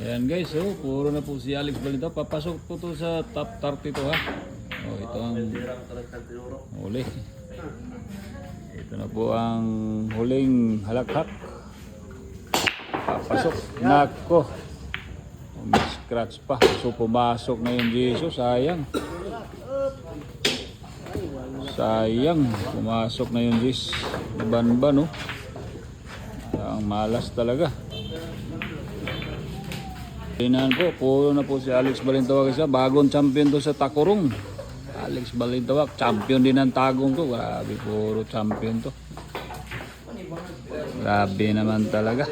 Ayan guys, oh, puro na po si Alex Balito. Papasok po to sa top 30 to ha. Oh, ito ang huli. Ito na po ang huling halakhak. Papasok. Nako. May scratch pa. So pumasok na yung Jesus. Sayang. Sayang. Pumasok na yung Jesus. Ban-ban, no? Ang malas talaga. Tingnan po, puro na po si Alex Balintawak isa. Bagong champion to sa Takurong. Alex Balintawak, champion din ng Tagong to. Grabe, puro champion to. Grabe naman talaga.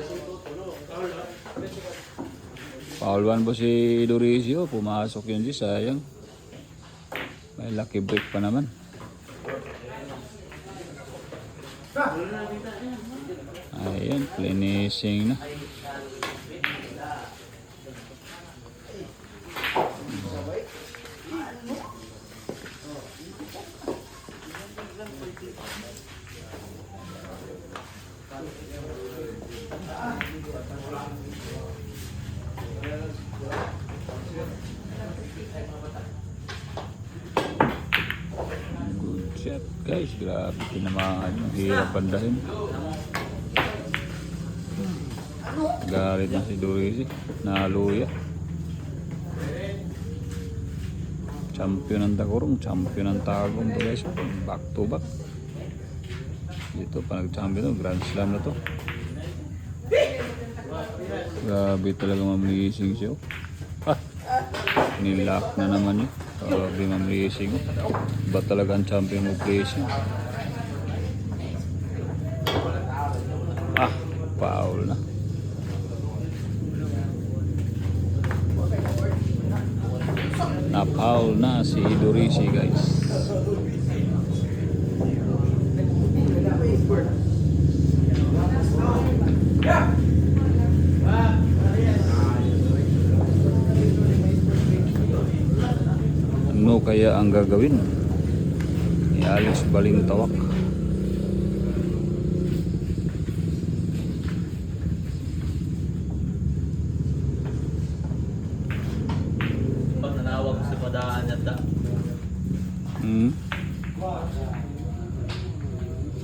Foul 1 po si Doricio. Pumasok yun si sayang. May lucky break pa naman. Ayan, finishing na. Good shot guys, grabe tinamaan, hirap pandahin. Galit na si Dorisi, naluya. Champion ng Takurong, champion ng Tagong to guys, back to back. Dito pa nag-champion to, Grand Slam na to. Grabe talaga mamlising siya. Nilak na naman yun. Grabe mamlising. Ba talaga ang champion mo placing? Foul na. Na-foul na si Dorisi guys. Ano kaya ang gagawin ni Alex Balintawak? Pag nanawag sa padaan yata.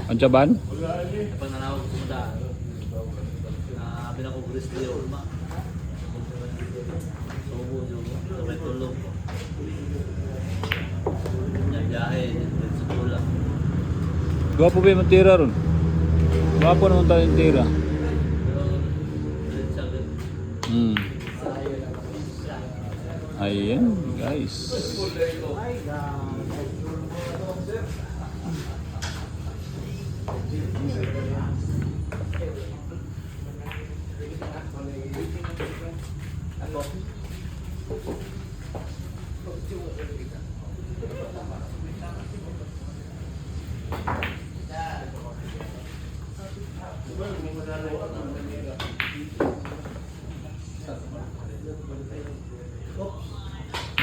Ang tiyaban? Pag nanawag sa padaan. Binako Grizzly o Ulma. Subo nyo. Sabay tulog. Yan biyahe. Sa tulak. Gwapo ba yung tira ron? Gwapo naman tayo yung tira. Pero, ulit siya agad. Ayan guys.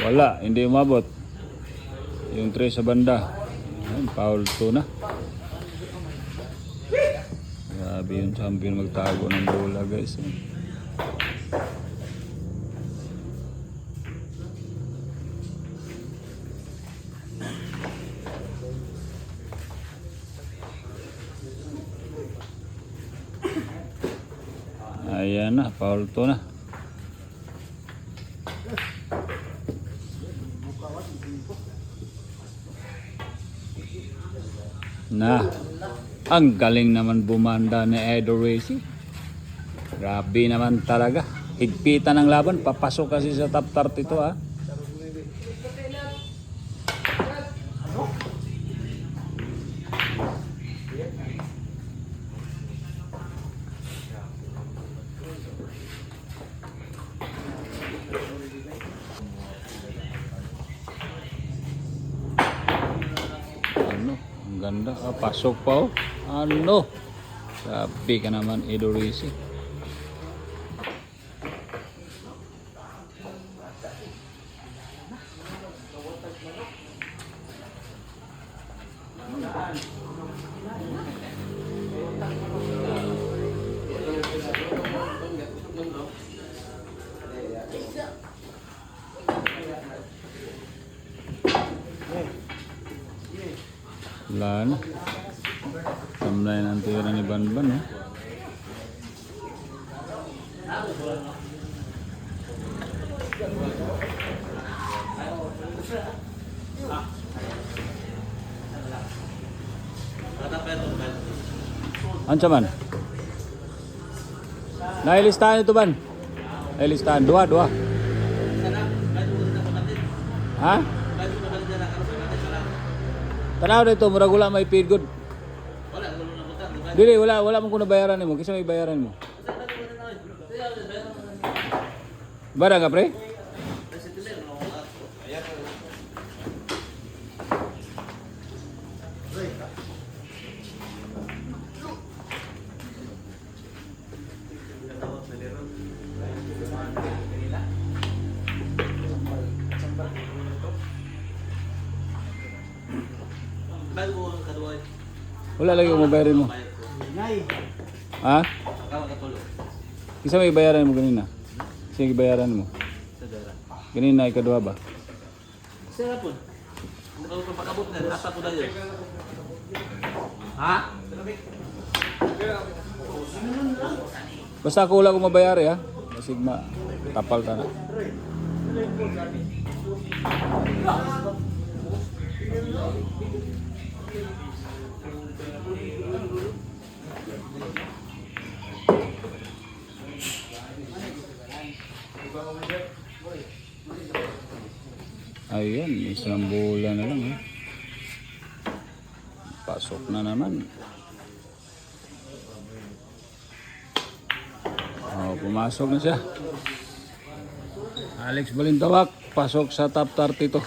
Wala, hindi umabot. Yung 3 sa banda. Ayan, foul 2 na. Grabe yung champion magtago ng bola guys. Ayan na, foul 2 na. Na, ang galing naman bumanda ni Dorisi. Grabe naman talaga. Higpitan ng laban, papasok kasi sa top 30 to ha. Ganda, pasok pa oh. Ano? Sabi ka naman, Dorisi. Wala na. Tamlay ng tira ni Banban, eh. Ansa man? Nailistahan ito ban? Nailistahan. Dua. Ha? Tanaw dito, murag wala may feed good. Dili, wala mo kung nabayaran mo. Kisa may bayaran mo. Bara ka, pre? Wala lagi kung mabayaran mo. Ha? Kisa may bayaran mo ganina? Kisa may bayaran mo? Ganina, ikaduha ba? Sira po. Hindi ko pakabot na. Nasa ko na yun. Ha? Basta ako wala kong mabayari ha. Sigma, tapal ta na. Ayun, isang bulan na lang eh. Pasok na naman. Oh, pumasok na siya. Alex Balintawak, pasok sa top 32.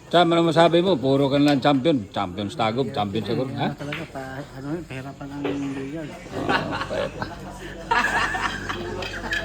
Saan ano masabi mo? Puro ka lang champion. Champion sa Tagob, champion sa Gol. Ha? Talaga, pahirapan ang billiard. Oh,